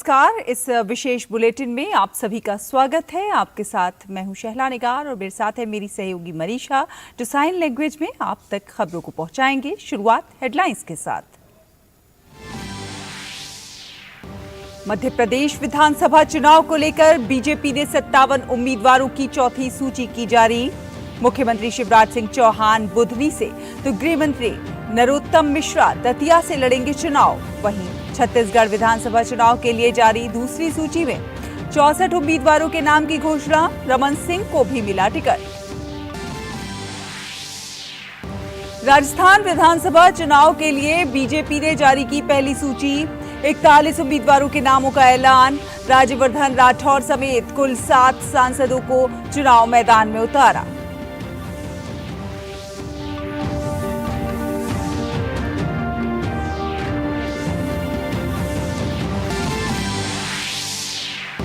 नमस्कार। इस विशेष बुलेटिन में आप सभी का स्वागत है। आपके साथ मैं हूं शहला निगार और मेरे साथ है मेरी सहयोगी मनीषा, जो साइन लैंग्वेज में आप तक खबरों को पहुंचाएंगे। शुरुआत हेडलाइंस के साथ। मध्य प्रदेश विधानसभा चुनाव को लेकर बीजेपी ने 57 उम्मीदवारों की चौथी सूची की जारी। मुख्यमंत्री शिवराज सिंह चौहान बुधनी से तो गृह मंत्री नरोत्तम मिश्रा दतिया से लड़ेंगे चुनाव। वहीं छत्तीसगढ़ विधानसभा चुनाव के लिए जारी दूसरी सूची में 64 उम्मीदवारों के नाम की घोषणा। रमन सिंह को भी मिला टिकट। राजस्थान विधानसभा चुनाव के लिए बीजेपी ने जारी की पहली सूची। 41 उम्मीदवारों के नामों का ऐलान। राज्यवर्धन राठौर समेत कुल 7 सांसदों को चुनाव मैदान में उतारा।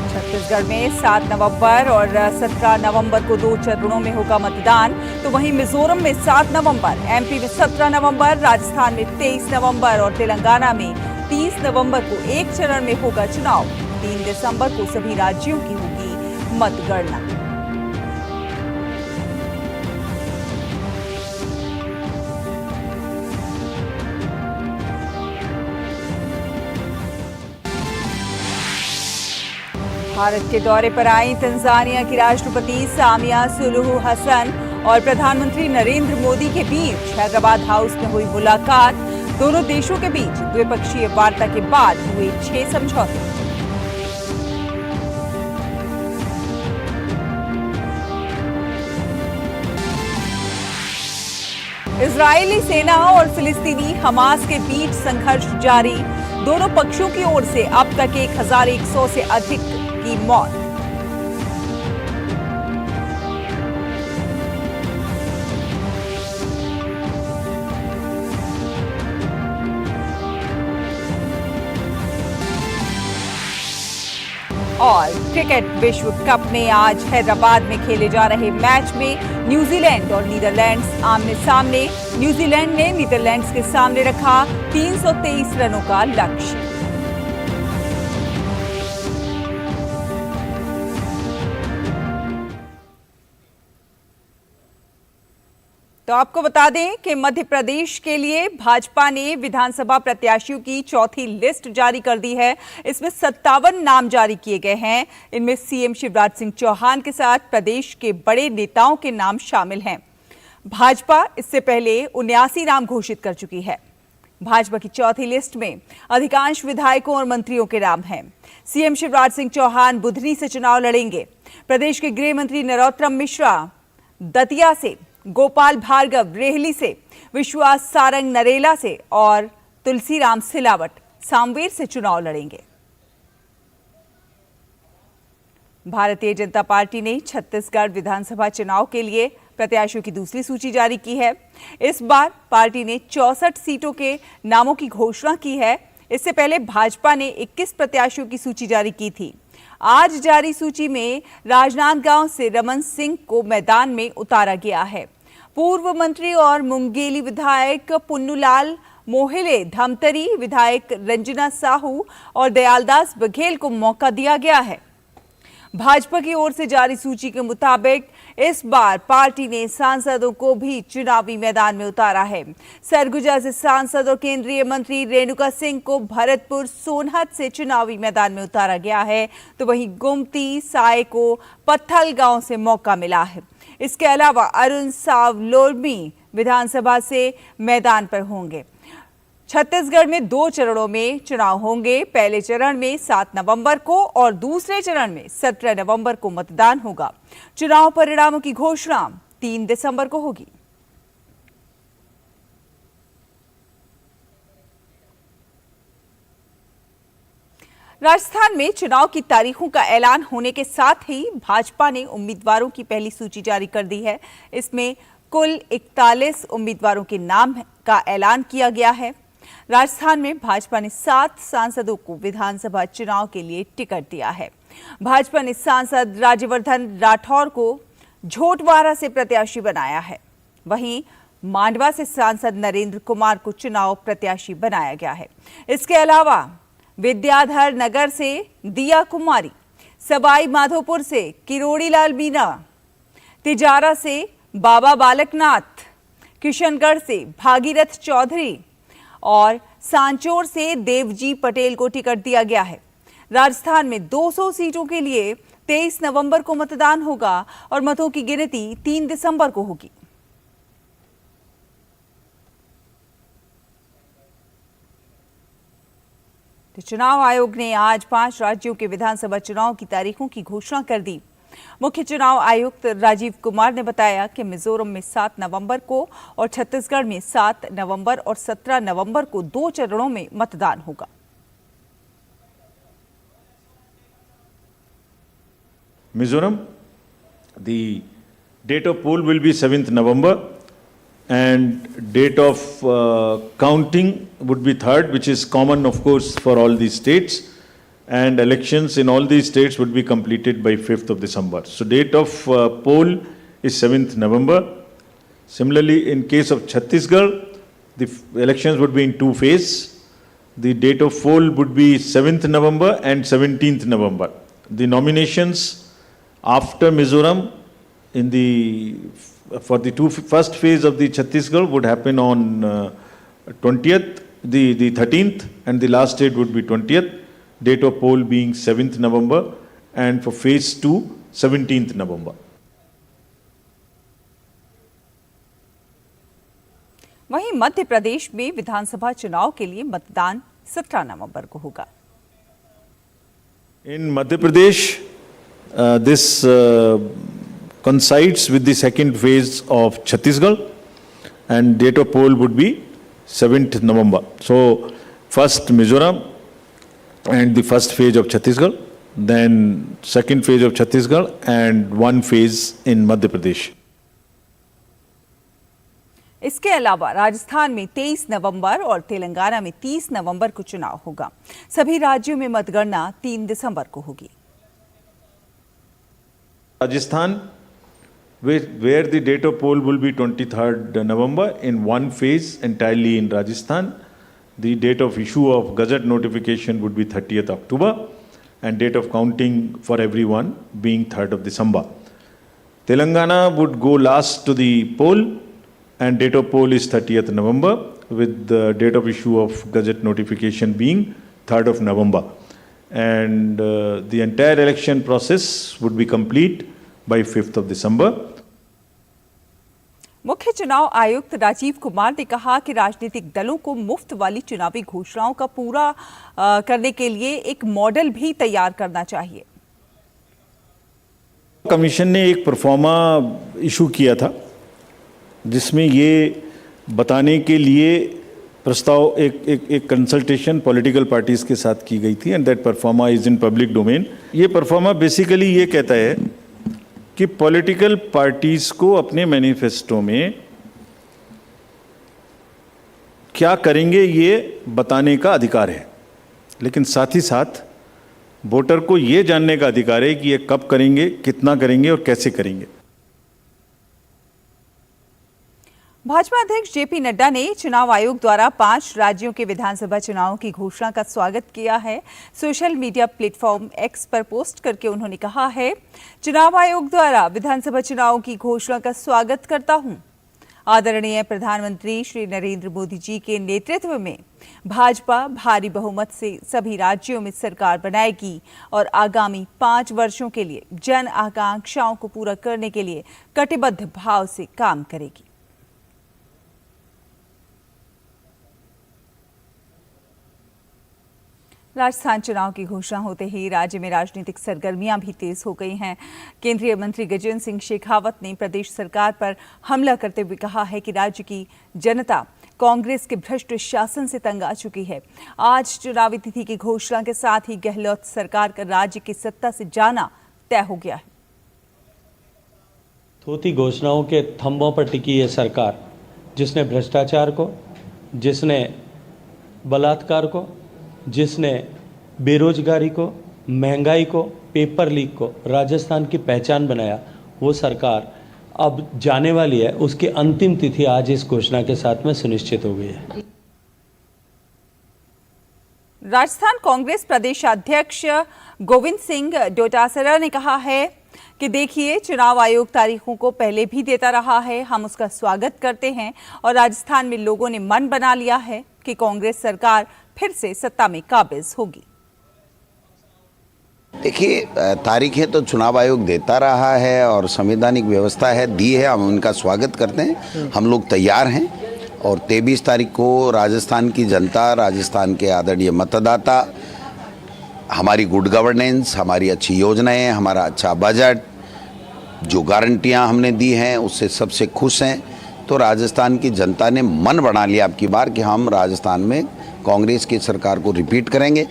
छत्तीसगढ़ में 7 नवंबर और 17 नवंबर को 2 चरणों में होगा मतदान। तो वहीं मिजोरम में 7 नवंबर, एमपी में 17 नवंबर, राजस्थान में 23 नवंबर और तेलंगाना में 30 नवंबर को एक चरण में होगा चुनाव। 3 दिसंबर को सभी राज्यों की होगी मतगणना। भारत के दौरे पर आई तंजानिया की राष्ट्रपति सामिया सुलूहू हसन और प्रधानमंत्री नरेंद्र मोदी के बीच हैदराबाद हाउस में हुई मुलाकात। दोनों देशों के बीच द्विपक्षीय वार्ता के बाद हुए 6 समझौते। इजरायली सेना और फिलिस्तीनी हमास के बीच संघर्ष जारी। दोनों पक्षों की ओर से अब तक 1100 से अधिक की मौत। और क्रिकेट विश्व कप में आज हैदराबाद में खेले जा रहे मैच में न्यूजीलैंड और नीदरलैंड्स आमने सामने। न्यूजीलैंड ने नीदरलैंड्स के सामने रखा 323 रनों का लक्ष्य। तो आपको बता दें कि मध्य प्रदेश के लिए भाजपा ने विधानसभा प्रत्याशियों की चौथी लिस्ट जारी कर दी है। इसमें 57 नाम जारी किए गए हैं। इनमें सीएम शिवराज सिंह चौहान के साथ प्रदेश के बड़े नेताओं के नाम शामिल हैं। भाजपा इससे पहले 79 नाम घोषित कर चुकी है। भाजपा की चौथी लिस्ट में अधिकांश विधायकों और मंत्रियों के नाम हैं। सीएम शिवराज सिंह चौहान बुधनी से चुनाव लड़ेंगे। प्रदेश के गृह मंत्री नरोत्तम मिश्रा दतिया से, गोपाल भार्गव रेहली से, विश्वास सारंग नरेला से और तुलसीराम सिलावट सामवेर से चुनाव लड़ेंगे। भारतीय जनता पार्टी ने छत्तीसगढ़ विधानसभा चुनाव के लिए प्रत्याशियों की दूसरी सूची जारी की है। इस बार पार्टी ने 64 सीटों के नामों की घोषणा की है। इससे पहले भाजपा ने 21 प्रत्याशियों की सूची जारी की थी। आज जारी सूची में राजनांदगांव से रमन सिंह को मैदान में उतारा गया है। पूर्व मंत्री और मुंगेली विधायक पुन्नूलाल मोहिले, धमतरी विधायक रंजना साहू और दयालदास बघेल को मौका दिया गया है। भाजपा की ओर से जारी सूची के मुताबिक इस बार पार्टी ने सांसदों को भी चुनावी मैदान में उतारा है। सरगुजा से सांसद और केंद्रीय मंत्री रेणुका सिंह को भरतपुर सोनहत से चुनावी मैदान में उतारा गया है। तो वहीं गुमती साय को पत्थल गांव से मौका मिला है। इसके अलावा अरुण सावलोरमी विधानसभा से मैदान पर होंगे। छत्तीसगढ़ में 2 चरणों में चुनाव होंगे। पहले चरण में 7 नवंबर को और दूसरे चरण में 17 नवंबर को मतदान होगा। चुनाव परिणामों की घोषणा 3 दिसंबर को होगी। राजस्थान में चुनाव की तारीखों का ऐलान होने के साथ ही भाजपा ने उम्मीदवारों की पहली सूची जारी कर दी है। इसमें कुल 41 उम्मीदवारों के नाम का ऐलान किया गया है। राजस्थान में भाजपा ने 7 सांसदों को विधानसभा चुनाव के लिए टिकट दिया है। भाजपा ने सांसद राज्यवर्धन राठौर को झोटवाड़ा से प्रत्याशी बनाया है। वहीं मांडवा से सांसद नरेंद्र कुमार को चुनाव प्रत्याशी बनाया गया है। इसके अलावा विद्याधर नगर से दिया कुमारी, सवाई माधोपुर से किरोड़ी लाल मीणा, तिजारा से बाबा बालकनाथ, किशनगढ़ से भागीरथ चौधरी और सांचौर से देवजी पटेल को टिकट दिया गया है। राजस्थान में 200 सीटों के लिए 23 नवंबर को मतदान होगा और मतों की गिनती 3 दिसंबर को होगी। तो चुनाव आयोग ने आज 5 राज्यों के विधानसभा चुनाव की तारीखों की घोषणा कर दी। मुख्य चुनाव आयुक्त राजीव कुमार ने बताया कि मिजोरम में 7 नवंबर को और छत्तीसगढ़ में 7 नवंबर और 17 नवंबर को 2 चरणों में मतदान होगा। Mizoram, the date of poll will be 7th November and date of counting would be 3rd, which is common of course for all these states, and elections in all these states would be completed by 5th of December. So date of poll is 7th November. Similarly, in case of Chhattisgarh, the elections would be in 2 phases. The date of poll would be 7th November and 17th November. The nominations after Mizoram for the first phase of the Chhattisgarh would happen on 20th, the 13th, and the last date would be 20th. Date of poll being 7th November, and for phase 2, 17th November. वहीं मध्य प्रदेश में विधानसभा चुनाव के लिए मतदान 17 नवंबर को होगा। In Madhya Pradesh, this coincides with the second phase of Chhattisgarh, and date of poll would be 7th November. So, first Mizoram and the first phase of Chhattisgarh, then second phase of Chhattisgarh and one phase in Madhya Pradesh. इसके अलावा राजस्थान में 23 नवंबर और तेलंगाना में 30 नवंबर को चुनाव होगा। सभी राज्यों में मतगणना 3 दिसंबर को होगी। Rajasthan, where the date of poll will be 23rd November in one phase entirely in Rajasthan. The date of issue of Gazette notification would be 30th October and date of counting for everyone being 3rd of December. Telangana would go last to the poll and date of poll is 30th November with the date of issue of Gazette notification being 3rd of November. And the entire election process would be complete by 5th of December. मुख्य चुनाव आयुक्त राजीव कुमार ने कहा कि राजनीतिक दलों को मुफ्त वाली चुनावी घोषणाओं का पूरा करने के लिए एक मॉडल भी तैयार करना चाहिए। कमीशन ने एक परफॉर्मा इशू किया था जिसमें ये बताने के लिए प्रस्ताव एक कंसल्टेशन पॉलिटिकल पार्टीज के साथ की गई थी and that pro forma is in public domain. ये परफॉर्मा बेसिकली ये कहता है कि पॉलिटिकल पार्टीज को अपने मैनिफेस्टो में क्या करेंगे ये बताने का अधिकार है, लेकिन साथ ही साथ वोटर को ये जानने का अधिकार है कि ये कब करेंगे, कितना करेंगे और कैसे करेंगे। भाजपा अध्यक्ष जेपी नड्डा ने चुनाव आयोग द्वारा 5 राज्यों के विधानसभा चुनाव की घोषणा का स्वागत किया है। सोशल मीडिया प्लेटफॉर्म एक्स पर पोस्ट करके उन्होंने कहा है, चुनाव आयोग द्वारा विधानसभा चुनाव की घोषणा का स्वागत करता हूं। आदरणीय प्रधानमंत्री श्री नरेंद्र मोदी जी के नेतृत्व में भाजपा भारी बहुमत से सभी राज्यों में सरकार बनाएगी और आगामी 5 वर्षों के लिए जन आकांक्षाओं को पूरा करने के लिए कटिबद्ध भाव से काम करेगी। राजस्थान चुनाव की घोषणा होते ही राज्य में राजनीतिक सरगर्मियां भी तेज हो गई हैं। केंद्रीय मंत्री गजेंद्र सिंह शेखावत ने प्रदेश सरकार पर हमला करते हुए कहा है कि राज्य की जनता कांग्रेस के भ्रष्ट शासन से तंग आ चुकी है। आज चुनावी तिथि की घोषणा के साथ ही गहलोत सरकार का राज्य की सत्ता से जाना तय हो गया है। थोथी घोषणाओं के थंबों पर टिकी ये सरकार, जिसने भ्रष्टाचार को, जिसने बलात्कार को, जिसने बेरोजगारी को, महंगाई को, पेपर लीक को राजस्थान की पहचान बनाया, वो सरकार अब जाने वाली है। उसकी अंतिम तिथि आज इस घोषणा के साथ में सुनिश्चित हो गई है। राजस्थान कांग्रेस प्रदेशाध्यक्ष गोविंद सिंह डोटासरा ने कहा है कि देखिए, चुनाव आयोग तारीखों को पहले भी देता रहा है, हम उसका स्वागत करते हैं और राजस्थान में लोगों ने मन बना लिया है कि कांग्रेस सरकार फिर से सत्ता में काबिज होगी। देखिए, तारीखें तो चुनाव आयोग देता रहा है और संवैधानिक व्यवस्था है, दी है, हम उनका स्वागत करते हैं। हम लोग तैयार हैं और 23 तारीख को राजस्थान की जनता, राजस्थान के आदरणीय मतदाता हमारी गुड गवर्नेंस, हमारी अच्छी योजनाएं, हमारा अच्छा बजट, जो गारंटियां हमने दी हैं उससे सबसे खुश हैं। तो राजस्थान की जनता ने मन बना लिया अब की बार कि हम राजस्थान में कांग्रेस की सरकार को रिपीट करेंगे।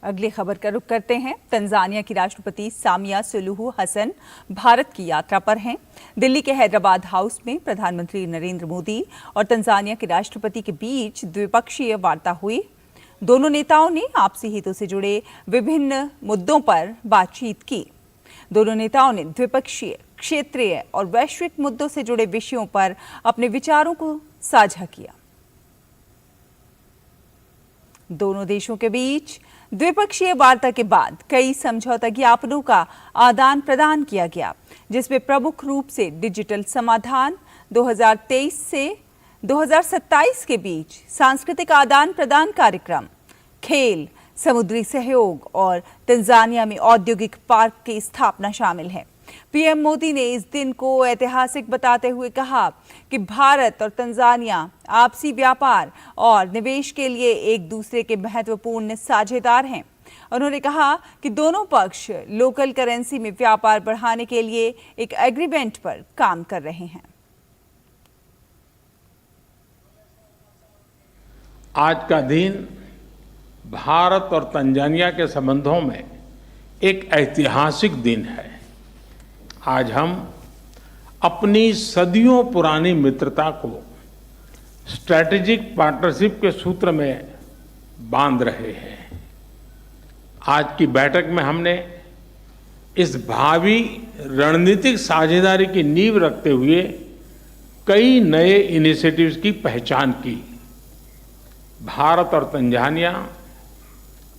अगली खबर का रुख करते हैं। तंजानिया की राष्ट्रपति सामिया सुलूहू हसन भारत की यात्रा पर हैं। दिल्ली के हैदराबाद हाउस में प्रधानमंत्री नरेंद्र मोदी और तंजानिया के राष्ट्रपति के बीच द्विपक्षीय वार्ता हुई। दोनों नेताओं ने आपसी हितों से जुड़े विभिन्न मुद्दों पर बातचीत की। दोनों नेताओं ने द्विपक्षीय, क्षेत्रीय और वैश्विक मुद्दों से जुड़े विषयों पर अपने विचारों को साझा किया। दोनों देशों के बीच द्विपक्षीय वार्ता के बाद कई समझौता ज्ञापनों का आदान प्रदान किया गया, जिसमें प्रमुख रूप से डिजिटल समाधान, 2023 से 2027 के बीच सांस्कृतिक आदान प्रदान कार्यक्रम, खेल, समुद्री सहयोग और तंजानिया में औद्योगिक पार्क की स्थापना शामिल है। पीएम मोदी ने इस दिन को ऐतिहासिक बताते हुए कहा कि भारत और तंजानिया आपसी व्यापार और निवेश के लिए एक दूसरे के महत्वपूर्ण साझेदार हैं। उन्होंने कहा कि दोनों पक्ष लोकल करेंसी में व्यापार बढ़ाने के लिए एक एग्रीमेंट पर काम कर रहे हैं। आज का दिन भारत और तंजानिया के संबंधों में एक ऐतिहासिक दिन है। आज हम अपनी सदियों पुरानी मित्रता को स्ट्रैटेजिक पार्टनरशिप के सूत्र में बांध रहे हैं। आज की बैठक में हमने इस भावी रणनीतिक साझेदारी की नींव रखते हुए कई नए इनिशिएटिव्स की पहचान की। भारत और तंजानिया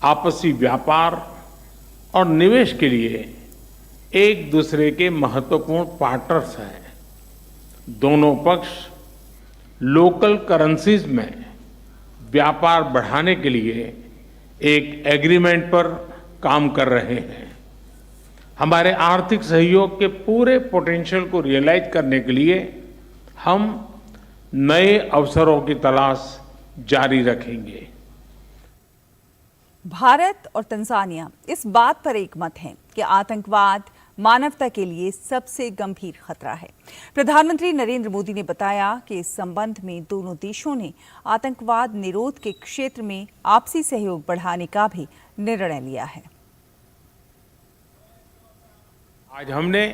आपसी व्यापार और निवेश के लिए एक दूसरे के महत्वपूर्ण पार्टनर्स हैं। दोनों पक्ष लोकल करेंसीज में व्यापार बढ़ाने के लिए एक एग्रीमेंट पर काम कर रहे हैं। हमारे आर्थिक सहयोग के पूरे पोटेंशियल को रियलाइज करने के लिए हम नए अवसरों की तलाश जारी रखेंगे। भारत और तंजानिया इस बात पर एकमत हैं कि आतंकवाद मानवता के लिए सबसे गंभीर खतरा है। प्रधानमंत्री नरेंद्र मोदी ने बताया कि इस संबंध में दोनों देशों ने आतंकवाद निरोध के क्षेत्र में आपसी सहयोग बढ़ाने का भी निर्णय लिया है। आज हमने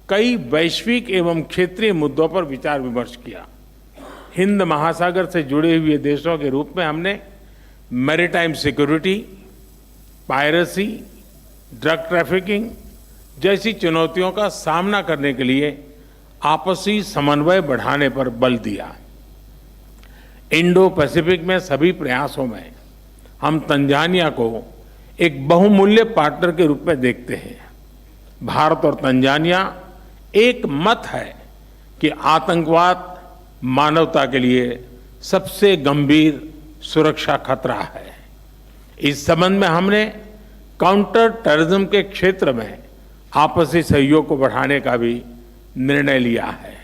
कई वैश्विक एवं क्षेत्रीय मुद्दों पर विचार विमर्श किया। हिंद महासागर से जुड़े हुए देशों के रूप में हमने maritime security, piracy, drug trafficking जैसी चुनौतियों का सामना करने के लिए आपसी समन्वय बढ़ाने पर बल दिया। इंडो पैसिफिक में सभी प्रयासों में हम तंजानिया को एक बहुमूल्य पार्टनर के रूप में देखते हैं। भारत और तंजानिया एक मत है कि आतंकवाद मानवता के लिए सबसे गंभीर सुरक्षा खतरा है। इस संबंध में हमने काउंटर टेररिज्म के क्षेत्र में आपसी सहयोग को बढ़ाने का भी निर्णय लिया है।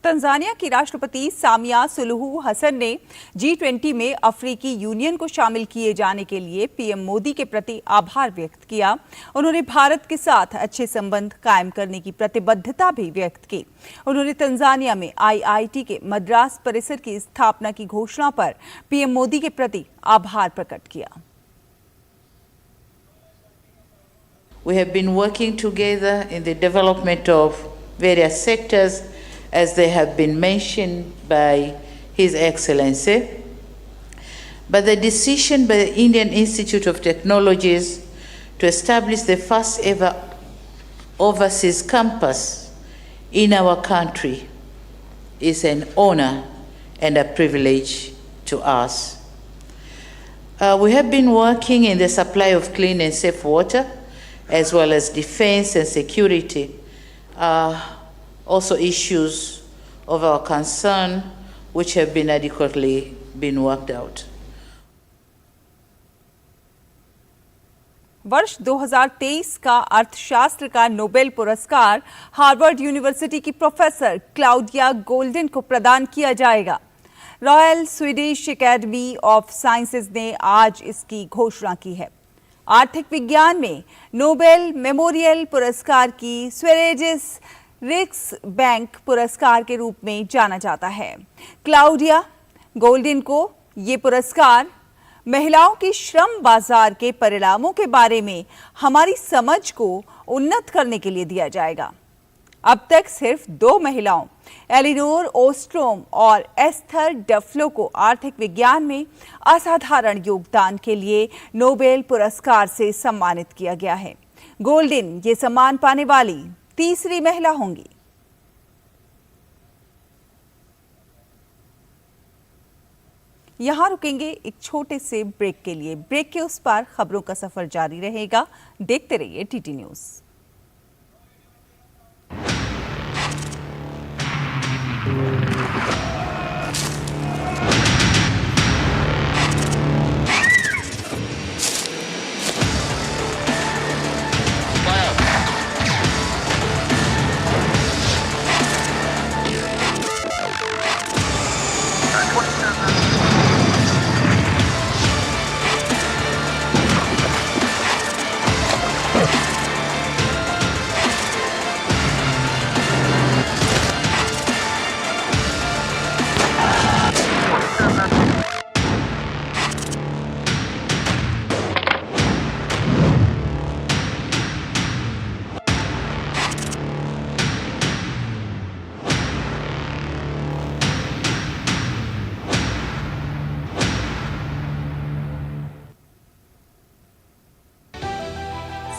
तंजानिया की राष्ट्रपति सामिया सुलूहू हसन ने G20 में अफ्रीकी यूनियन को शामिल किए जाने के लिए पीएम मोदी के प्रति आभार व्यक्त किया। उन्होंने भारत के साथ अच्छे संबंध कायम करने की प्रतिबद्धता भी व्यक्त की। उन्होंने तंजानिया में IIT के मद्रास परिसर की स्थापना की घोषणा पर पीएम मोदी के प्रति आभार प्रकट किया। We have been working together in the development of various sectors, as they have been mentioned by His Excellency. But the decision by the Indian Institute of Technologies to establish the first ever overseas campus in our country is an honor and a privilege to us. We have been working in the supply of clean and safe water, as well as defense and security, also issues of our concern, which have been adequately been worked out. वर्ष 2023 का अर्थशास्त्र का Nobel पुरस्कार Harvard university की professor Claudia golden को प्रदान किया जाएगा। Royal Swedish academy of sciences ने आज इसकी घोषणा की है। आर्थिक विज्ञान में नोबेल मेमोरियल पुरस्कार की स्वेरेजिस रिक्स बैंक पुरस्कार के रूप में जाना जाता है। क्लाउडिया गोल्डन को ये पुरस्कार महिलाओं की श्रम बाजार के परिणामों के बारे में हमारी समझ को उन्नत करने के लिए दिया जाएगा। अब तक सिर्फ 2 महिलाओं एलिनोर ओस्ट्रोम और एस्थर डफलो को आर्थिक विज्ञान में असाधारण योगदान के लिए नोबेल पुरस्कार से सम्मानित किया गया है। गोल्डन ये सम्मान पाने वाली तीसरी महिला होंगी। यहां रुकेंगे एक छोटे से ब्रेक के लिए। ब्रेक के उस पार खबरों का सफर जारी रहेगा। देखते रहिए टीटी न्यूज़।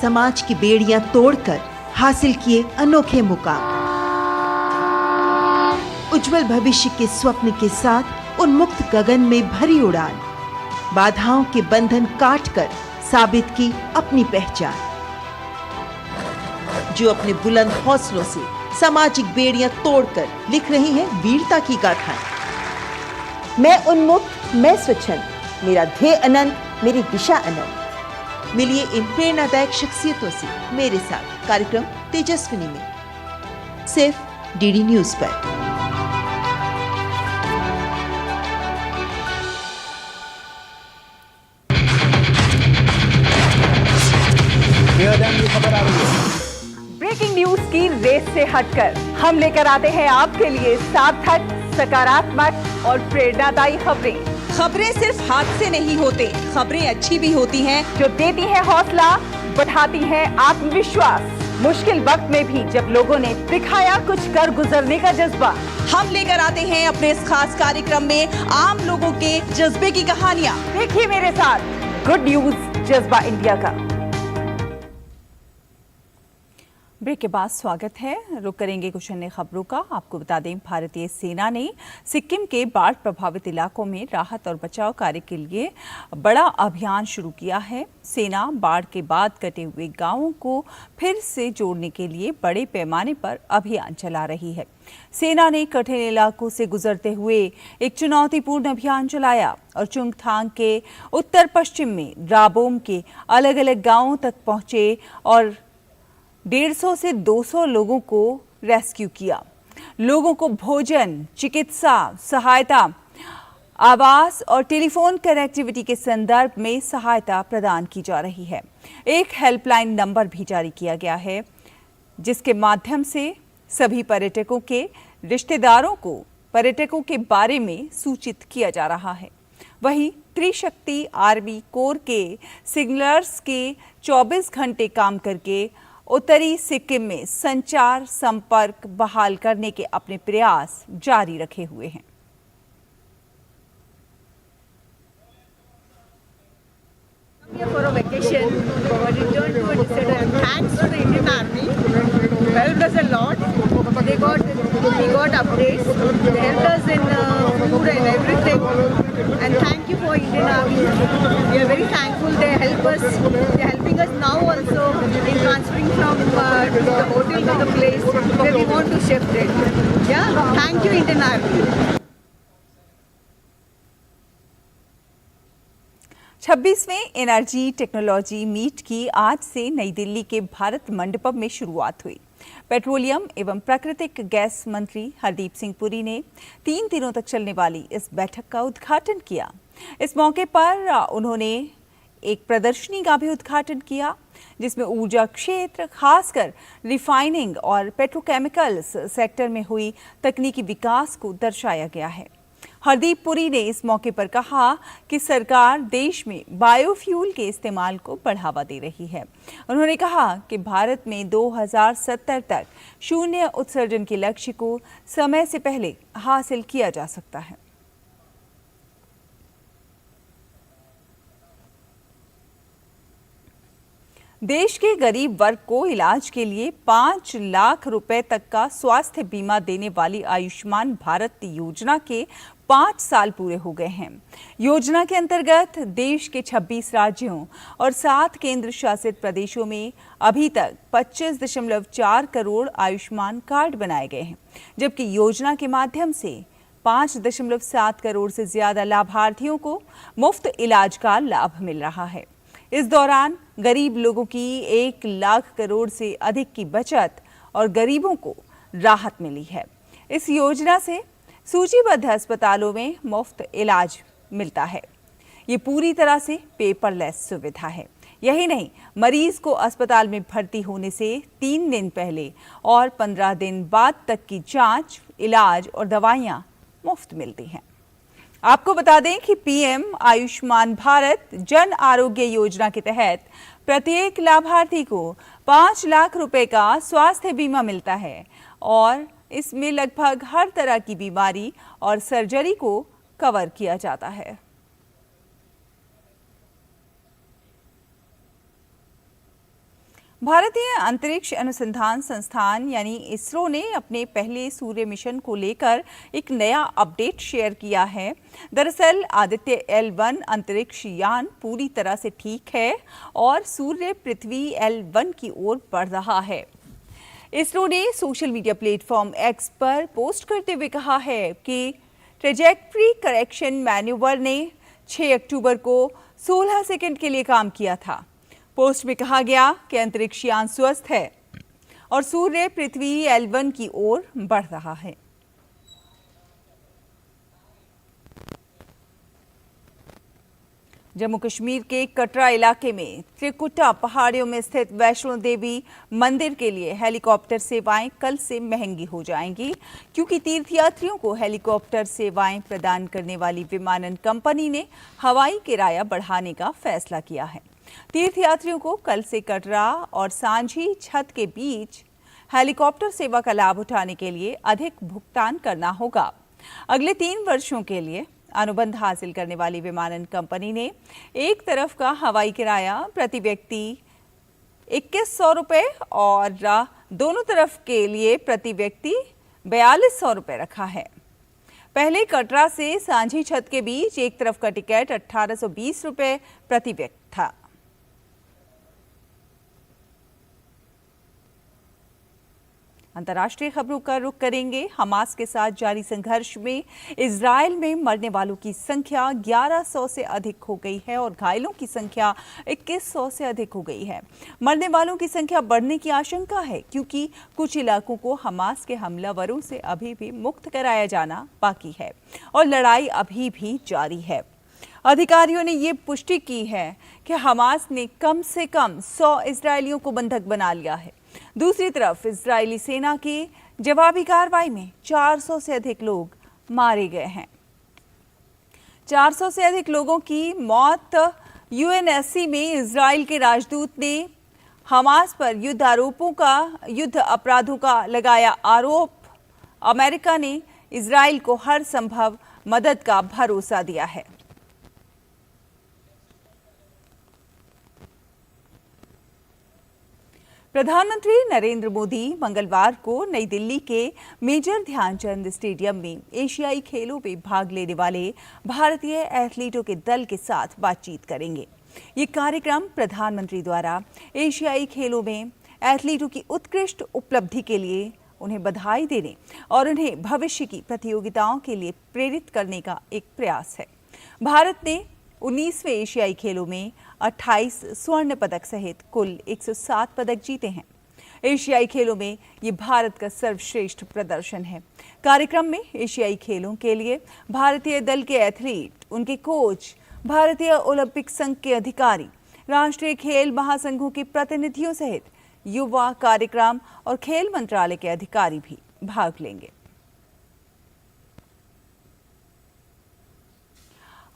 समाज की बेड़ियां तोड़कर हासिल किए अनोखे मुकाम, उज्जवल भविष्य के स्वप्न के साथ उन्मुक्त गगन में भरी उड़ान, बाधाओं के बंधन काटकर साबित की अपनी पहचान। जो अपने बुलंद हौसलों से सामाजिक बेड़ियां तोड़कर लिख रही हैं वीरता की गाथाएं। मैं उन्मुक्त, मैं स्वच्छंद, मेरा ध्येय अनंत, मेरी दिशा अनंत। मिलिए इन प्रेरणादायक शख्सियतों से मेरे साथ कार्यक्रम तेजस्विनी में, सिर्फ डीडी न्यूज पर। ब्रेकिंग न्यूज की रेस से हटकर हम लेकर आते हैं आपके लिए सार्थक, सकारात्मक और प्रेरणादायी खबरें। खबरें सिर्फ हादसे नहीं होते, खबरें अच्छी भी होती हैं जो देती है हौसला, बढ़ाती है आत्मविश्वास। मुश्किल वक्त में भी जब लोगों ने दिखाया कुछ कर गुजरने का जज्बा, हम लेकर आते हैं अपने इस खास कार्यक्रम में आम लोगों के जज्बे की कहानियां। देखिए मेरे साथ गुड न्यूज जज्बा इंडिया का। ब्रेक के बाद स्वागत है। रुक करेंगे कुछ अन्य खबरों का। आपको बता दें, भारतीय सेना ने सिक्किम के बाढ़ प्रभावित इलाकों में राहत और बचाव कार्य के लिए बड़ा अभियान शुरू किया है। सेना बाढ़ के बाद कटे हुए गांवों को फिर से जोड़ने के लिए बड़े पैमाने पर अभियान चला रही है। सेना ने कठिन इलाकों से गुजरते हुए एक चुनौतीपूर्ण अभियान चलाया और चुंगथांग के उत्तर पश्चिम में राबोम के अलग अलग गांवों तक पहुंचे और 150 से 200 लोगों को रेस्क्यू किया। लोगों को भोजन, चिकित्सा सहायता, आवास और टेलीफोन कनेक्टिविटी के संदर्भ में सहायता प्रदान की जा रही है। एक हेल्पलाइन नंबर भी जारी किया गया है, जिसके माध्यम से सभी पर्यटकों के रिश्तेदारों को पर्यटकों के बारे में सूचित किया जा रहा है। वहीं त्रिशक्ति आर्मी कोर के सिग्नलर्स के 24 घंटे काम करके उत्तरी सिक्किम में संचार संपर्क बहाल करने के अपने प्रयास जारी रखे हुए हैं। For a vacation, but returned to a disaster. And thanks to the Indian Army, helped us a lot. We got updates. They helped us in food and everything. And thank you for Indian Army. We are very thankful. They help us. They're helping us now also in transferring from the hotel to the place where we want to shift it. Yeah, thank you Indian Army. 26वें energy technology meet की आज से नई दिल्ली के भारत मंडपम में शुरुआत हुई। Petroleum एवं प्राकृतिक गैस मंत्री हरदीप सिंह पुरी ने 3 दिनों तक चलने वाली इस बैठक का उद्घाटन किया। इस मौके पर उन्होंने एक प्रदर्शनी का भी उद्घाटन किया, जिसमें ऊर्जा क्षेत्र, खासकर रिफाइनिंग और पेट्रोकेमिकल्स सेक्टर में हुई तकनीकी विकास को दर्शाया गया है। हरदीप पुरी ने इस मौके पर कहा कि सरकार देश में बायोफ्यूल के इस्तेमाल को बढ़ावा दे रही है। उन्होंने कहा कि भारत में 2070 तक शून्य उत्सर्जन के लक्ष्य को समय से पहले हासिल किया जा सकता है। देश के गरीब वर्ग को इलाज के लिए 5 लाख रुपए तक का स्वास्थ्य बीमा देने वाली आयुष्मान भारत योजना के 5 साल पूरे हो गए हैं। योजना के अंतर्गत देश के 26 राज्यों और 7 केंद्र शासित प्रदेशों में अभी तक 25.4 करोड़ आयुष्मान कार्ड बनाए गए हैं, जबकि योजना के माध्यम से 5.7 करोड़ से ज्यादा लाभार्थियों को मुफ्त इलाज का लाभ मिल रहा है। इस दौरान गरीब लोगों की 1 लाख करोड़ से अधिक की बचत और गरीबों को राहत मिली है। इस योजना से सूचीबद्ध अस्पतालों में मुफ्त इलाज मिलता है। ये पूरी तरह से पेपरलेस सुविधा है। यही नहीं, मरीज को अस्पताल में भर्ती होने से 3 दिन पहले और 15 दिन बाद तक की जांच, इलाज और दवाइयां मुफ्त मिलती हैं। आपको बता दें कि पीएम आयुष्मान भारत जन आरोग्य योजना के तहत प्रत्येक लाभार्थी को 5 लाख रुपए का स्वास्थ्य बीमा मिलता है और इसमें लगभग हर तरह की बीमारी और सर्जरी को कवर किया जाता है। भारतीय अंतरिक्ष अनुसंधान संस्थान यानी इसरो ने अपने पहले सूर्य मिशन को लेकर एक नया अपडेट शेयर किया है। दरअसल आदित्य L1 अंतरिक्ष यान पूरी तरह से ठीक है और सूर्य पृथ्वी L1 की ओर बढ़ रहा है। इसरो ने सोशल मीडिया प्लेटफॉर्म X पर पोस्ट करते हुए कहा है कि ट्रेजेक्ट्री करेक्शन मैन्यूवर ने 6 अक्टूबर को 16 सेकंड के लिए काम किया था। पोस्ट में कहा गया कि अंतरिक्ष यान स्वस्थ है और सूर्य पृथ्वी L1 की ओर बढ़ रहा है। जम्मू कश्मीर के कटरा इलाके में त्रिकुटा पहाड़ियों में स्थित वैष्णो देवी मंदिर के लिए हेलीकॉप्टर सेवाएं कल से महंगी हो जाएंगी, क्योंकि तीर्थयात्रियों को हेलीकॉप्टर सेवाएं प्रदान करने वाली विमानन कंपनी ने हवाई किराया बढ़ाने का फैसला किया है। तीर्थयात्रियों को कल से कटरा और सांझी छत के बीच हेलीकॉप्टर सेवा का लाभ उठाने के लिए अधिक भुगतान करना होगा। अगले 3 वर्षों के लिए अनुबंध हासिल करने वाली विमानन कंपनी ने एक तरफ का हवाई किराया प्रति व्यक्ति 2100 रुपये और दोनों तरफ के लिए प्रति व्यक्ति 4200 रुपये रखा है। पहले कटरा से सांझी छत के बीच एक तरफ का टिकट 1820 रुपये प्रति व्यक्ति था। अंतर्राष्ट्रीय खबरों का रुख करेंगे। हमास के साथ जारी संघर्ष में इजरायल में मरने वालों की संख्या 1100 से अधिक हो गई है और घायलों की संख्या 2100 से अधिक हो गई है। मरने वालों की संख्या बढ़ने की आशंका है, क्योंकि कुछ इलाकों को हमास के हमलावरों से अभी भी मुक्त कराया जाना बाकी है और लड़ाई अभी भी जारी है। अधिकारियों ने ये पुष्टि की है कि हमास ने कम से कम 100 इजरायलियों को बंधक बना लिया है। दूसरी तरफ इजरायली सेना की जवाबी कार्रवाई में 400 से अधिक लोग मारे गए हैं। 400 से अधिक लोगों की मौत। यूएनएससी में इजराइल के राजदूत ने हमास पर युद्ध अपराधों का लगाया आरोप। अमेरिका ने इजराइल को हर संभव मदद का भरोसा दिया है। प्रधानमंत्री नरेंद्र मोदी मंगलवार को नई दिल्ली के मेजर ध्यानचंद स्टेडियम में एशियाई खेलों में भाग लेने वाले भारतीय एथलीटों के दल के साथ बातचीत करेंगे। ये कार्यक्रम प्रधानमंत्री द्वारा एशियाई खेलों में एथलीटों की उत्कृष्ट उपलब्धि के लिए उन्हें बधाई देने और उन्हें भविष्य की प्रतियोगिताओं के लिए प्रेरित करने का एक प्रयास है। भारत ने 19वें एशियाई खेलों में 28 स्वर्ण पदक सहित कुल 107 पदक जीते हैं। एशियाई खेलों में ये भारत का सर्वश्रेष्ठ प्रदर्शन है। कार्यक्रम में एशियाई खेलों के लिए भारतीय दल के एथलीट, उनके कोच, भारतीय ओलंपिक संघ के अधिकारी, राष्ट्रीय खेल महासंघों के प्रतिनिधियों सहित युवा कार्यक्रम और खेल मंत्रालय के अधिकारी भी भाग लेंगे।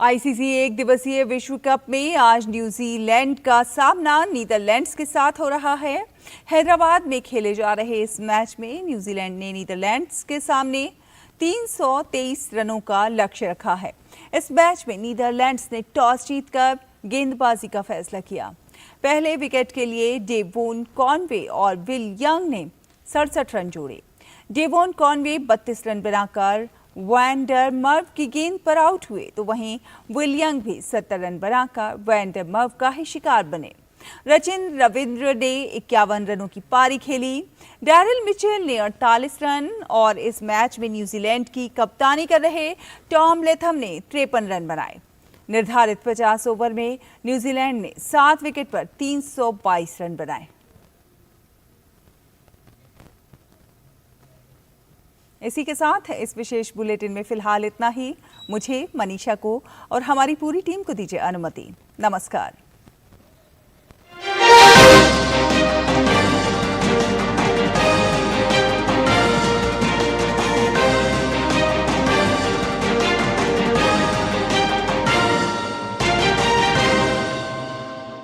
आईसीसी एक दिवसीय विश्व कप में आज न्यूजीलैंड का सामना नीदरलैंड्स के साथ हो रहा है। हैदराबाद में खेले जा रहे इस मैच में न्यूजीलैंड ने नीदरलैंड्स के सामने 323 रनों का लक्ष्य रखा है। इस मैच में नीदरलैंड्स ने टॉस जीतकर गेंदबाजी का फैसला किया। पहले विकेट के लिए डेवोन कॉनवे और विल यंग ने 67 रन जोड़े। डेवोन कॉनवे 32 रन बनाकर वैन डर मर्व की गेंद पर आउट हुए, तो वहीं विल यंग भी 70 रन बनाकर वैन डर मर्व का ही शिकार बने। सचिन रविंद्र ने 51 रनों की पारी खेली। डैरिल मिचेल ने 48 रन और इस मैच में न्यूजीलैंड की कप्तानी कर रहे टॉम लेथम ने 53 रन बनाए। निर्धारित 50 ओवर में न्यूजीलैंड ने 7 विकेट पर 322 रन बनाए। इसी के साथ इस विशेष बुलेटिन में फिलहाल इतना ही। मुझे, मनीषा को और हमारी पूरी टीम को दीजिए अनुमति। नमस्कार।